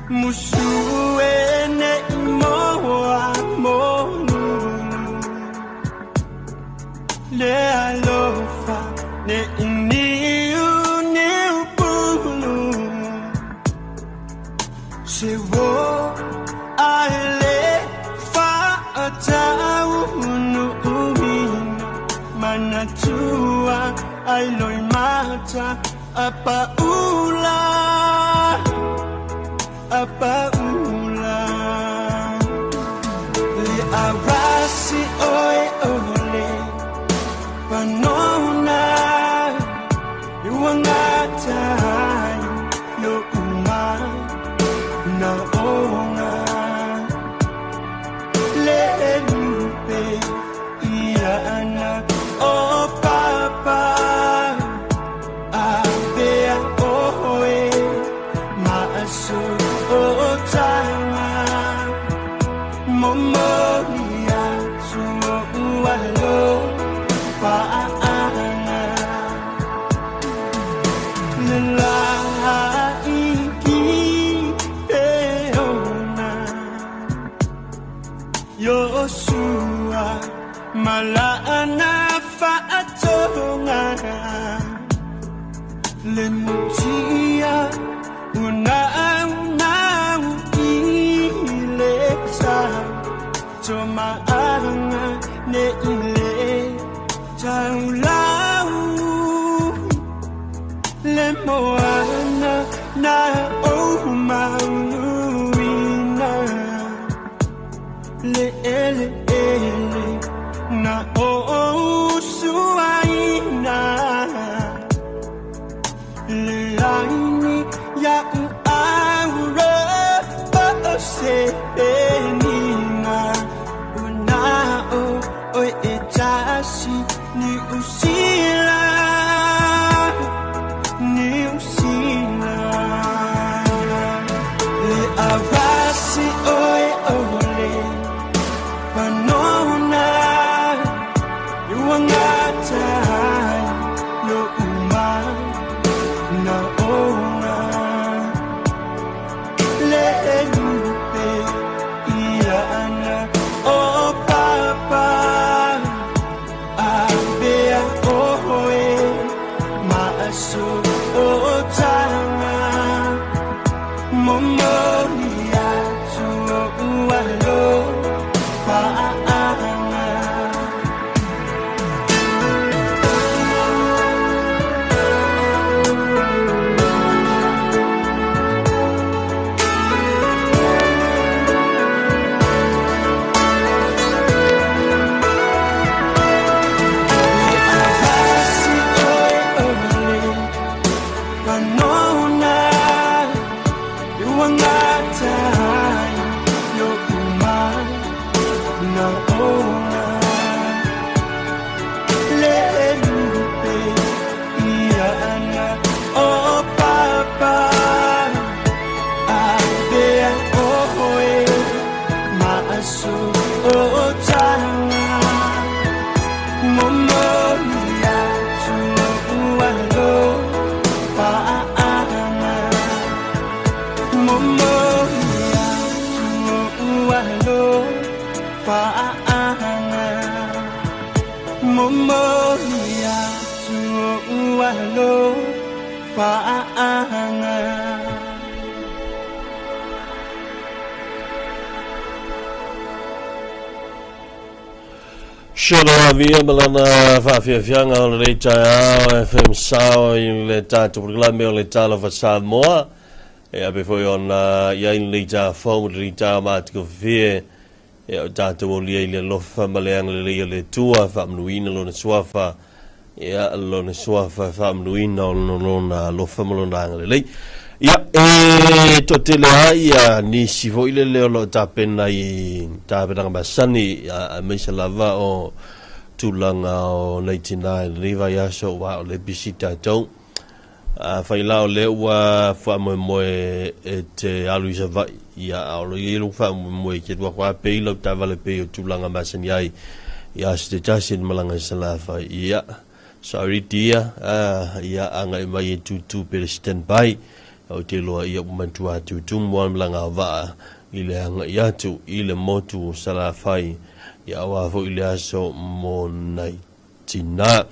musuene moa monu le alofa ne niu niu pulu se wo ale fa atau nu umina manatua ai loi mata apa ula le arasi oi ole panona yuangata yo uma na ona le lupe ia ana o papa abea oe maaso o tanga momoria suo ualo paana la iki peona Yosua malana faatonga le mutia una ilesa toma anga ne ile taulau le moana na o mauina le ele na o suaina le aini ya aura se enina una o etasi ni usila le avasi oi ole panona yuangata yo uma na ona le lupe ia ana o papa abea oe maaso o tanga momoria suo ualo paana Sholo via malana fafianga o le taia FM sao in le tatu programa o le Talofa Samoa e abe foi ona ia in le ta fo le ta mat ko vie e o tatu o le lofa maleang le tua fa mnuina lo na swafa e lo na swafa fa mnuina lo na lofa malona le ia to te ia ni si voi le lo tapena i tapena masani a mesa lava o tulanga o 99 riva ya so wa le bisita tau a faila o le wa fa mo e te aluisa va ia o le lu fa mo ke wa kwa pe lo tava le pe o tulanga masani ai ia ste tasin malanga salafa ia sorry dia ia anga mai tu per stand by o te loa ia umantu atu tumuan langa vaa i le anga i atu i le motu salafai ia awafo i le aso mo nai tina.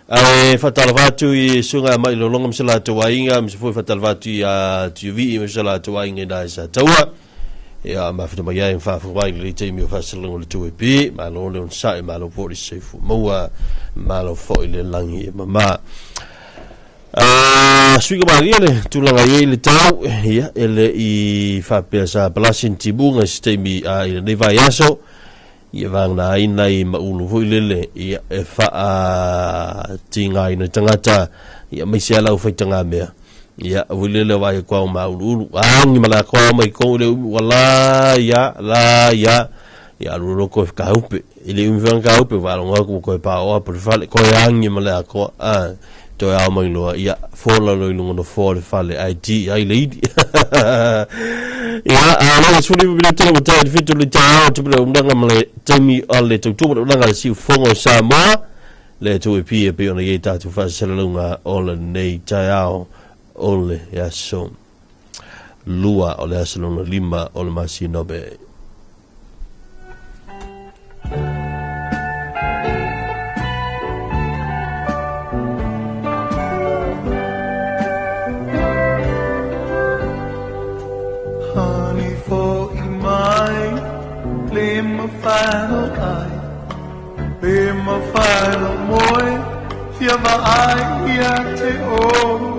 Ai fatalvatu i sunga mai lo longa msala to wainga msfoi fatalvatu ya TV msala to wainga da sa tawa ya mafta mai ai fa fa wainga le temi fa salongo le tuepi ma lo le sa ma lo pori sefu mo ma lo fo ile langi mama suiga mariele tulanga ye le tau ya ele i fa pesa blasin tibunga sistemi ile ne vai aso ia vanga ina i maulu huilele ia e faa tinga ina tangata ia maisia lau faitanga mea ia huilele wai kwa maulu angi mala kwa mai ko le wala ya la ya ia luro ko ka upe ile umvanga ka upe valonga ko pa o por fale ko angi mala ko to ya mai lo ia fola lo no fole fale ID ai lady ia ana suli bi to mo ta fitu le ta to le undanga male temi alle to undanga si fongo Samoa le to pi pe ona ye ta to fa salunga ole nei taiao ole ya so lua ole asalunga lima ole masino be my final eye, be my final boy, yeah, my eye, yeah, te oh.